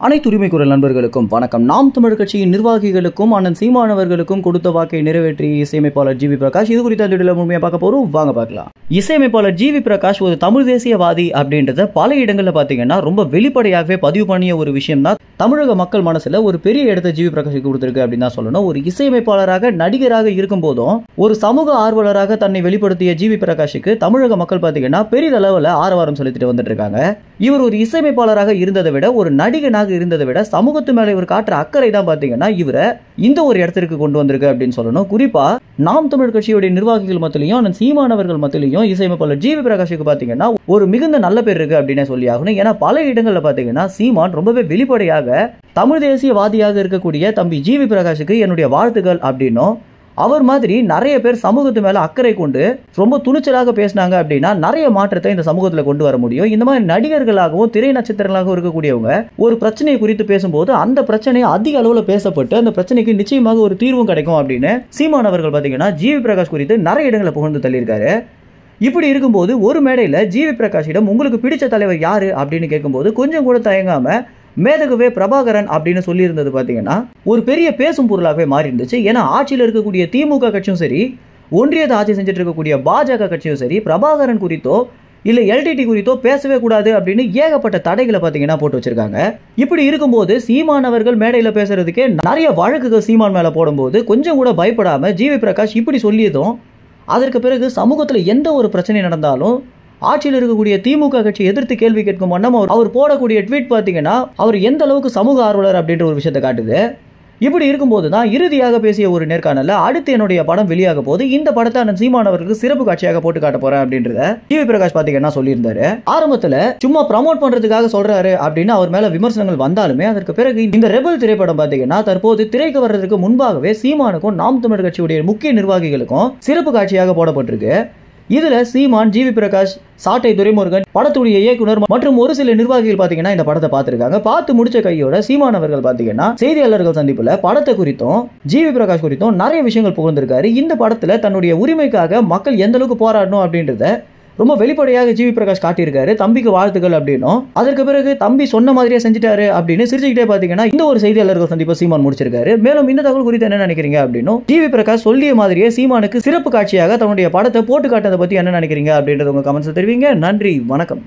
அனைத்து உரிமை குரல் நண்பர்களுக்கும் வணக்கம். நாம் தமிழர் கட்சியின் நிர்வாகிகளுக்கும் அண்ணன் சீமான் அவர்களுக்கும் கொடுத்த வாக்கை நிறைவேற்றிய இசையமைப்பாளர் ஜி வி பிரகாஷ் இது குறித்த அந்த வீடியோல முழுமையா பார்க்க போறோம். வாங்க பார்க்கலாம். இசையமைப்பாளர் ஜி வி பிரகாஷ் ஒரு தமிழ் தேசியவாதி அப்படின்றத பல இடங்கள்ல பாத்தீங்கன்னா ரொம்ப வெளிப்படையாகவே பதிவு பண்ணிய ஒரு விஷயம் தான் தமிழக மக்கள் மனசுல ஒரு பெரிய இடத்தை ஜி வி பிரகாஷ் கொடுத்திருக்கு அப்படின்னு தான் சொல்லணும். ஒரு இசையமைப்பாளராக நடிகராக இருக்கும் போதும் ஒரு சமூக ஆர்வலராக தன்னை வெளிப்படுத்திய ஜி வி பிரகாஷுக்கு தமிழக மக்கள் பாத்தீங்கன்னா பெரிதளவுல ஆரவாரம் செலுத்திட்டு வந்துட்டு இருக்காங்க. இவர் ஒரு இசையமைப்பாளராக இருந்ததை விட ஒரு நடிகனாக இருந்ததை விட சமூகத்து மேல இவர் காட்டுற அக்கறை தான் பாத்தீங்கன்னா இவரை இந்த ஒரு இடத்திற்கு கொண்டு வந்திருக்கு அப்படின்னு சொல்லணும். குறிப்பா நாம் தமிழர் கட்சியுடைய நிர்வாகிகள் மத்தியிலையும் சீமானவர்கள் மத்தியிலையும் இசையமைப்பாளர் ஜி வி பிரகாஷுக்கு பாத்தீங்கன்னா ஒரு மிகுந்த நல்ல பேர் இருக்கு அப்படின்னு சொல்லி ஆகணும். ஏன்னா பல இடங்கள்ல பாத்தீங்கன்னா சீமான் ரொம்பவே வெளிப்படையாக தமிழ் தேசியவாதியாக இருக்கக்கூடிய தம்பி ஜி வி பிரகாஷுக்கு என்னுடைய வாழ்த்துக்கள் அப்படின்னும் அவர் மாதிரி நிறைய பேர் சமூகத்து மேல அக்கறை கொண்டு ரொம்ப துணிச்சலாக பேசினாங்க அப்படின்னா நிறைய மாற்றத்தை இந்த சமூகத்துல கொண்டு வர முடியும். இந்த மாதிரி நடிகர்களாகவும் திரை நட்சத்திரங்களாகவும் இருக்கக்கூடியவங்க ஒரு பிரச்சனையை குறித்து பேசும்போது அந்த பிரச்சனை அதிக அளவுல பேசப்பட்டு அந்த பிரச்சனைக்கு நிச்சயமாக ஒரு தீர்வும் கிடைக்கும் அப்படின்னு சீமான் அவர்கள் பாத்தீங்கன்னா ஜி வி பிரகாஷ் குறித்து நிறைய இடங்களை புகழ்ந்து தள்ளியிருக்காரு. இப்படி இருக்கும்போது ஒரு மேடையில் ஜி வி பிரகாஷிடம் உங்களுக்கு பிடிச்ச தலைவர் யாரு அப்படின்னு கேட்கும்போது கொஞ்சம் கூட தயங்காம மேதகுவே பிரபாகரன் அப்படின்னு சொல்லியிருந்தது பார்த்தீங்கன்னா ஒரு பெரிய பேசும் பொருளாகவே மாறி இருந்துச்சு. ஏன்னா ஆட்சியில் இருக்கக்கூடிய திமுக கட்சியும் சரி, ஒன்றியத்தை ஆட்சி செஞ்சுட்டு இருக்கக்கூடிய பாஜக கட்சியும் சரி, பிரபாகரன் குறித்தோ இல்லை எல்டிடி குறித்தோ பேசவே கூடாது அப்படின்னு ஏகப்பட்ட தடைகளை பார்த்தீங்கன்னா போட்டு வச்சிருக்காங்க. இப்படி இருக்கும்போது சீமான் அவர்கள் மேடையில் பேசுறதுக்கே நிறைய வழக்குகள் சீமான் மேலே போடும்போது கொஞ்சம் கூட பயப்படாம ஜி வி பிரகாஷ் இப்படி சொல்லியதும் அதற்கு பிறகு சமூகத்தில் எந்த ஒரு பிரச்சனை நடந்தாலும் ஆட்சியில் இருக்கக்கூடிய திமுக கட்சி எதிர்த்து கேள்வி கேட்கும் வண்ணம் அவர் போடக்கூடிய ட்வீட் பார்த்தீங்கன்னா அவர் எந்த அளவுக்கு சமூக ஆர்வலர் அப்படின்ற ஒரு விஷயத்தை காட்டுது. இப்படி இருக்கும்போது தான் இறுதியாக பேசிய ஒரு நேர்காணல்ல அடுத்து என்னுடைய படம் வெளியாக போது இந்த படத்தை அண்ணன் சீமான் அவர்களுக்கு சிறப்பு காட்சியாக போட்டு காட்ட போறேன் அப்படின்றத ஜி வி பிரகாஷ் பாத்தீங்கன்னா சொல்லியிருந்தாரு. ஆரம்பத்துல சும்மா ப்ரமோட் பண்றதுக்காக சொல்றாரு அப்படின்னு அவர் மேல விமர்சனங்கள் வந்தாலுமே அதற்கு பிறகு இந்த ரெபல் திரைப்படம் பாத்தீங்கன்னா தற்போது திரைக்கு வர்றதுக்கு முன்பாகவே சீமானுக்கும் நாம் தமிழர் கட்சியுடைய முக்கிய நிர்வாகிகளுக்கும் சிறப்பு காட்சியாக போடப்பட்டிருக்கு. இதுல சீமான், ஜி வி பிரகாஷ், சாட்டை துரைமுருகன், படத்துடைய இயக்குனர் மற்றும் ஒரு சில நிர்வாகிகள் பாத்தீங்கன்னா இந்த படத்தை பார்த்திருக்காங்க. பார்த்து முடிச்ச கையோட சீமான் அவர்கள் பாத்தீங்கன்னா செய்தியாளர்கள் சந்திப்புல படத்தை குறித்தும் ஜி வி பிரகாஷ் குறித்தும் நிறைய விஷயங்கள் புகழ்ந்திருக்காரு. இந்த படத்துல தன்னுடைய உரிமைக்காக மக்கள் எந்த அளவுக்கு போராடணும் அப்படின்றத ரொம்ப வெளிப்படையாக ஜி வி பிரகாஷ் காட்டியிருக்காரு. தம்பிக்கு வாழ்த்துக்கள் அப்படின்னும் அதற்கு பிறகு தம்பி சொன்ன மாதிரியே செஞ்சுட்டாரு அப்படின்னு சிரிச்சுக்கிட்டே பாத்தீங்கன்னா இந்த ஒரு செய்தியாளர்கள் சந்திப்பை சீமான் முடிச்சிருக்காரு. மேலும் இந்த தகவல் குறித்து என்ன நினைக்கிறீங்க அப்படின்னும் ஜி வி பிரகாஷ் சொல்லிய மாதிரியே சீமானுக்கு சிறப்பு காட்சியாக தன்னுடைய படத்தை போட்டு காட்டுறதை பத்தி என்ன நினைக்கிறீங்க அப்படின்றத உங்க கமெண்ட்ஸ் தெரிவிங்க. நன்றி, வணக்கம்.